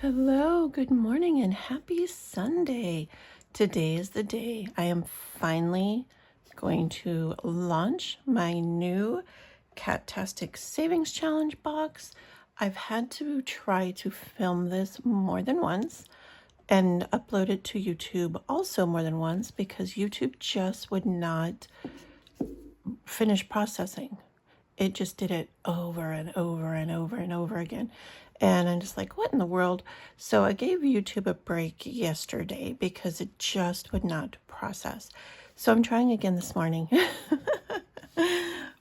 Hello, good morning, and happy Sunday. Today is the day I am finally going to launch my new Cat-tastic Savings Challenge box. I've had to try to film this more than once and upload it to YouTube also more than once because YouTube just would not finish processing. It just did it over and over and over and over again. And I'm just like, what in the world? So I gave YouTube a break yesterday because it just would not process. So I'm trying again this morning.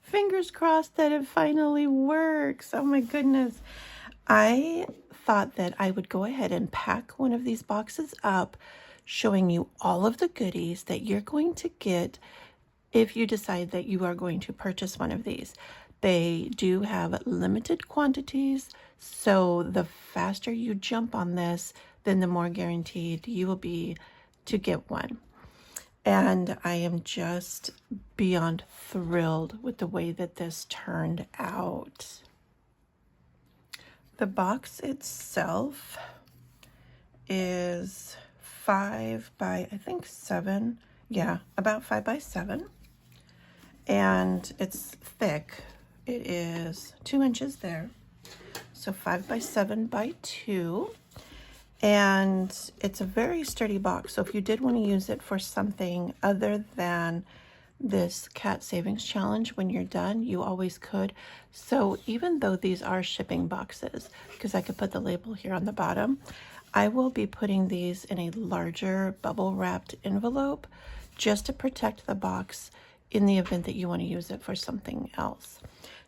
Fingers crossed that it finally works. Oh my goodness. I thought that I would go ahead and pack one of these boxes up, showing you all of the goodies that you're going to get if you decide that you are going to purchase one of these. They do have limited quantities, so the faster you jump on this, then the more guaranteed you will be to get one. And I am just beyond thrilled with the way that this turned out. The box itself is 5 by, I think 7. Yeah, about 5 by 7. And it's thick. It is 2 inches there. So 5 by 7 by 2. And it's a very sturdy box. So if you did want to use it for something other than this cat savings challenge when you're done, you always could. So even though these are shipping boxes, because I could put the label here on the bottom, I will be putting these in a larger bubble wrapped envelope just to protect the box in the event that you want to use it for something else.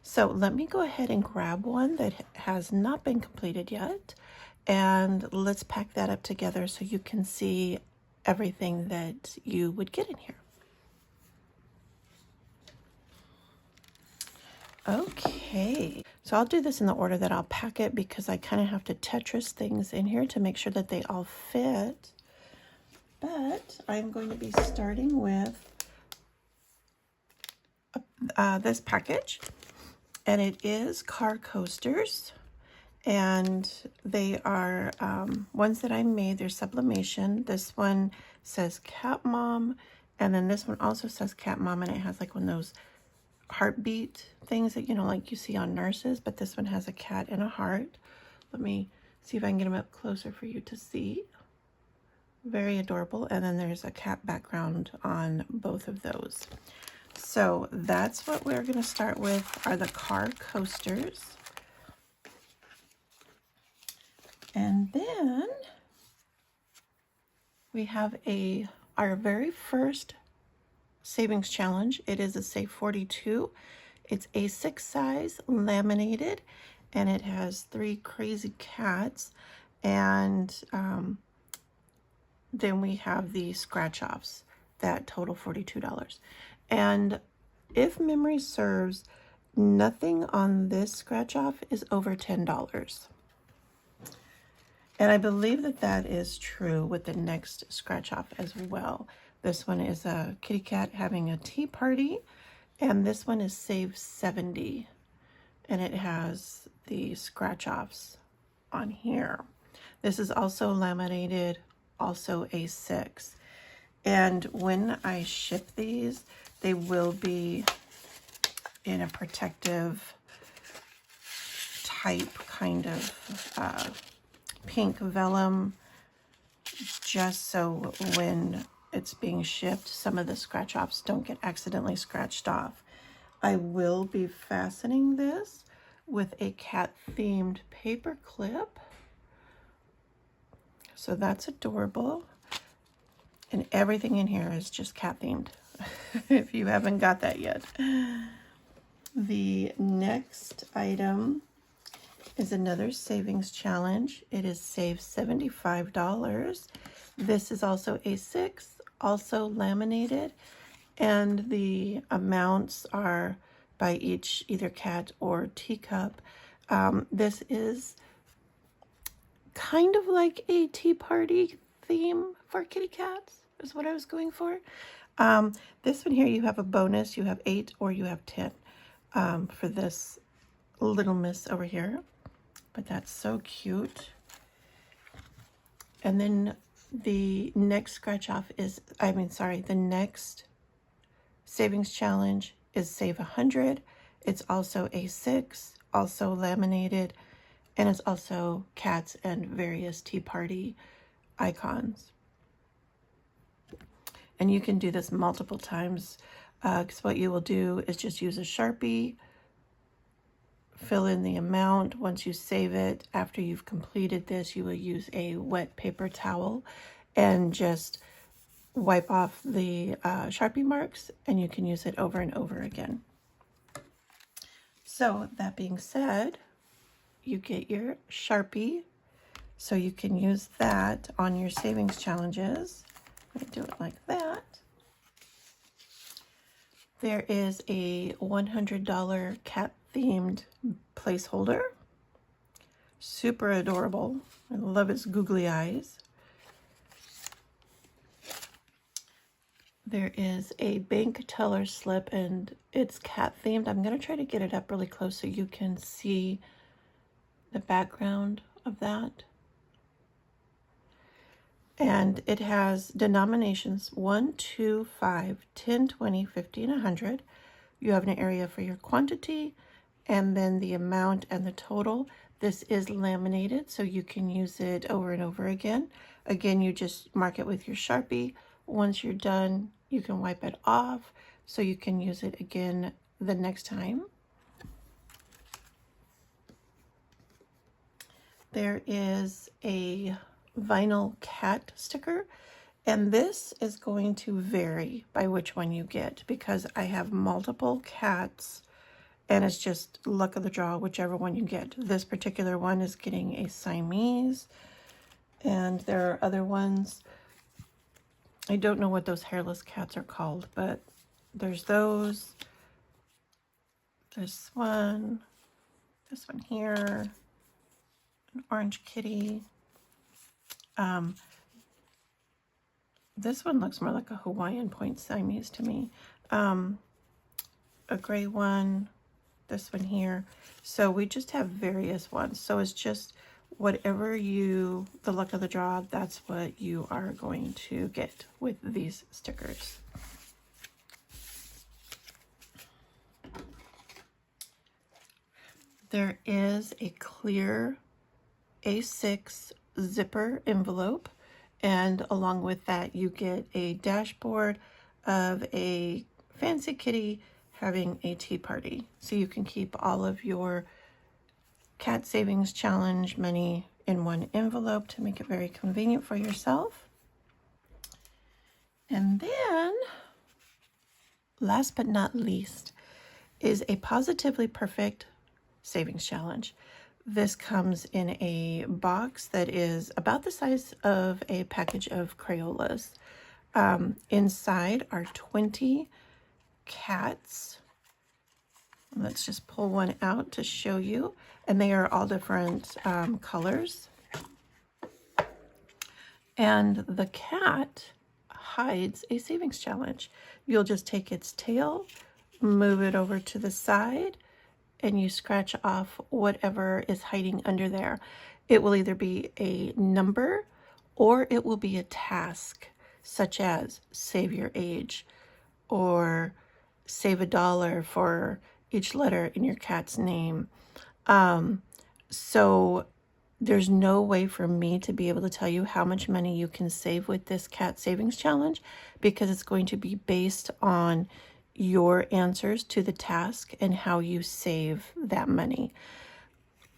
So let me go ahead and grab one that has not been completed yet, and let's pack that up together so you can see everything that you would get in here. Okay, so I'll do this in the order that I'll pack it because I kind of have to Tetris things in here to make sure that they all fit. But I'm going to be starting with this package, and it is car coasters, and they are ones that I made. They're sublimation. This one says Cat Mom, and then this one also says Cat Mom, and it has like one of those heartbeat things that, you know, like you see on nurses, but this one has a cat and a heart. Let me see if I can get them up closer for you to see. Very adorable. And then there's a cat background on both of those. So that's what we're going to start with, are the car coasters. And then we have our very first savings challenge. It is a Save 42. It's A6 size, laminated, and it has 3 crazy cats. And then we have the scratch offs that total $42. And if memory serves, nothing on this scratch off is over $10. And I believe that that is true with the next scratch off as well. This one is a kitty cat having a tea party, and this one is Save 70, and it has the scratch offs on here. This is also laminated, also A6. And when I ship these, they will be in a protective type kind of pink vellum, just so when it's being shipped, some of the scratch offs don't get accidentally scratched off. I will be fastening this with a cat themed paper clip. So that's adorable. And everything in here is just cat themed, if you haven't got that yet. The next item is another savings challenge. It is Save $75. This is also A6, also laminated, and the amounts are by each either cat or teacup. This is kind of like a tea party theme for kitty cats, is what I was going for. This one here, you have a bonus. You have 8 or you have 10 for this little miss over here. But that's so cute. And then the next scratch off is, the next savings challenge is Save 100. It's also A6, also laminated, and it's also cats and various tea party icons. And you can do this multiple times, because what you will do is just use a Sharpie, fill in the amount. Once you save it, after you've completed this, you will use a wet paper towel and just wipe off the Sharpie marks, and you can use it over and over again. So that being said, you get your Sharpie, so you can use that on your savings challenges. Let me do it like that. There is a $100 cat themed placeholder. Super adorable. I love its googly eyes. There is a bank teller slip, and it's cat themed. I'm going to try to get it up really close so you can see the background of that. And it has denominations 1, 2, 5, 10, 20, 50, and 100. You have an area for your quantity, and then the amount and the total. This is laminated, so you can use it over and over again. Again, you just mark it with your Sharpie. Once you're done, you can wipe it off, so you can use it again the next time. There is a vinyl cat sticker, and this is going to vary by which one you get, because I have multiple cats and it's just luck of the draw, whichever one you get. This particular one is getting a Siamese, and there are other ones. I don't know what those hairless cats are called, but there's those. This one here, an orange kitty. This one looks more like a Hawaiian point Siamese to me. A gray one, this one here. So we just have various ones. So it's just whatever the luck of the draw, that's what you are going to get with these stickers. There is a clear A6 zipper envelope, and along with that you get a dashboard of a fancy kitty having a tea party, so you can keep all of your cat savings challenge money in one envelope to make it very convenient for yourself. And then last but not least is a Positively Perfect savings challenge. This comes in a box that is about the size of a package of Crayolas. Inside are 20 cats. Let's just pull one out to show you. And they are all different colors. And the cat hides a savings challenge. You'll just take its tail, move it over to the side, and you scratch off whatever is hiding under there. It will either be a number or it will be a task, such as save your age or save $1 for each letter in your cat's name. So there's no way for me to be able to tell you how much money you can save with this cat savings challenge, because it's going to be based on your answers to the task and how you save that money.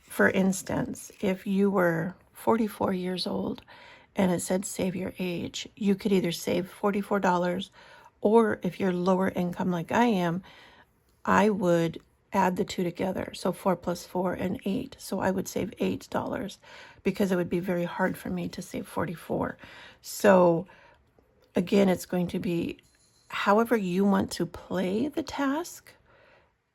For instance, if you were 44 years old and it said save your age, you could either save $44, or if you're lower income like I am, I would add the two together. So 4 plus 4 and 8. So I would save $8, because it would be very hard for me to save 44. So again, it's going to be however you want to play the task,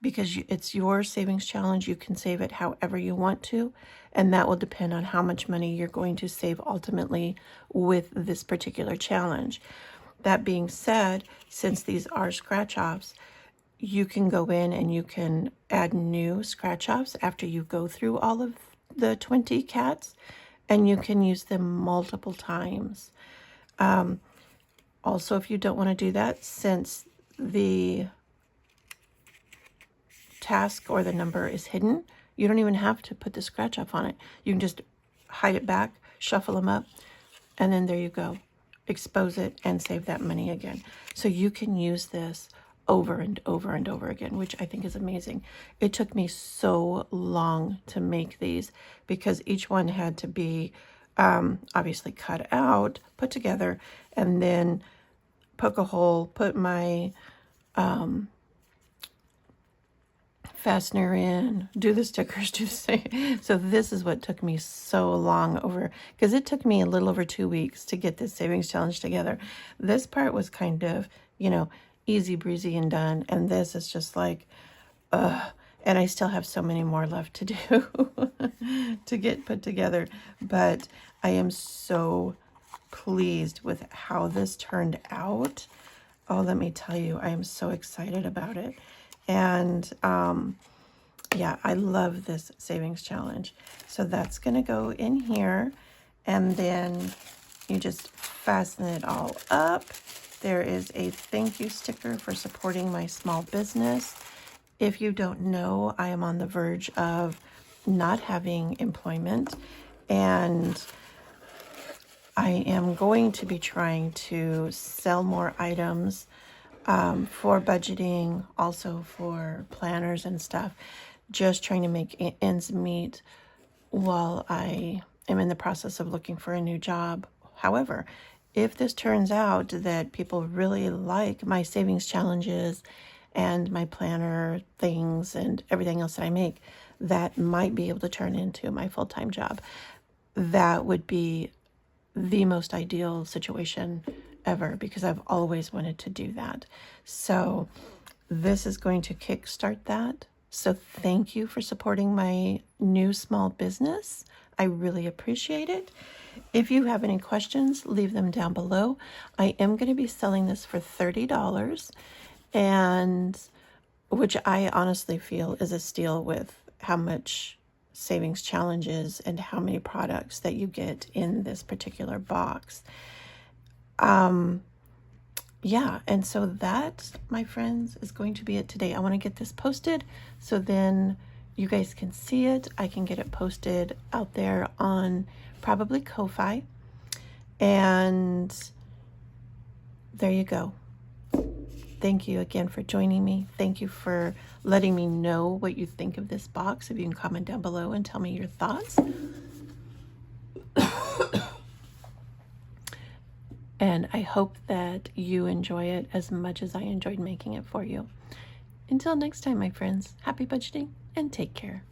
because it's your savings challenge. You can save it however you want to, and that will depend on how much money you're going to save ultimately with this particular challenge. That being said, since these are scratch-offs, you can go in and you can add new scratch-offs after you go through all of the 20 cats, and you can use them multiple times. Also, if you don't want to do that, since the task or the number is hidden, you don't even have to put the scratch off on it. You can just hide it back, shuffle them up, and then there you go. Expose it and save that money again. So you can use this over and over and over again, which I think is amazing. It took me so long to make these because each one had to be obviously cut out, put together, and then poke a hole, put my fastener in, do the stickers, do the same. So this is what took me so long over, because it took me a little over 2 weeks to get this savings challenge together. This part was kind of, you know, easy breezy and done. And this is just like, and I still have so many more left to do to get put together. But I am so pleased with how this turned out. Oh, let me tell you, I am so excited about it. And yeah, I love this savings challenge. So that's going to go in here, and then you just fasten it all up. There is a thank you sticker for supporting my small business. If you don't know, I am on the verge of not having employment, and I am going to be trying to sell more items for budgeting, also for planners and stuff, just trying to make ends meet while I am in the process of looking for a new job. However, if this turns out that people really like my savings challenges and my planner things and everything else that I make, that might be able to turn into my full-time job. That would be the most ideal situation ever, because I've always wanted to do that. So this is going to kickstart that. So thank you for supporting my new small business. I really appreciate it. If you have any questions, leave them down below. I am going to be selling this for $30, and which I honestly feel is a steal with how much savings challenges and how many products that you get in this particular box. Yeah, and so that, my friends, is going to be it today. I want to get this posted so then you guys can see it. I can get it posted out there on probably Ko-Fi. And there you go. Thank you again for joining me. Thank you for letting me know what you think of this box. If you can comment down below and tell me your thoughts. And I hope that you enjoy it as much as I enjoyed making it for you. Until next time, my friends, happy budgeting and take care.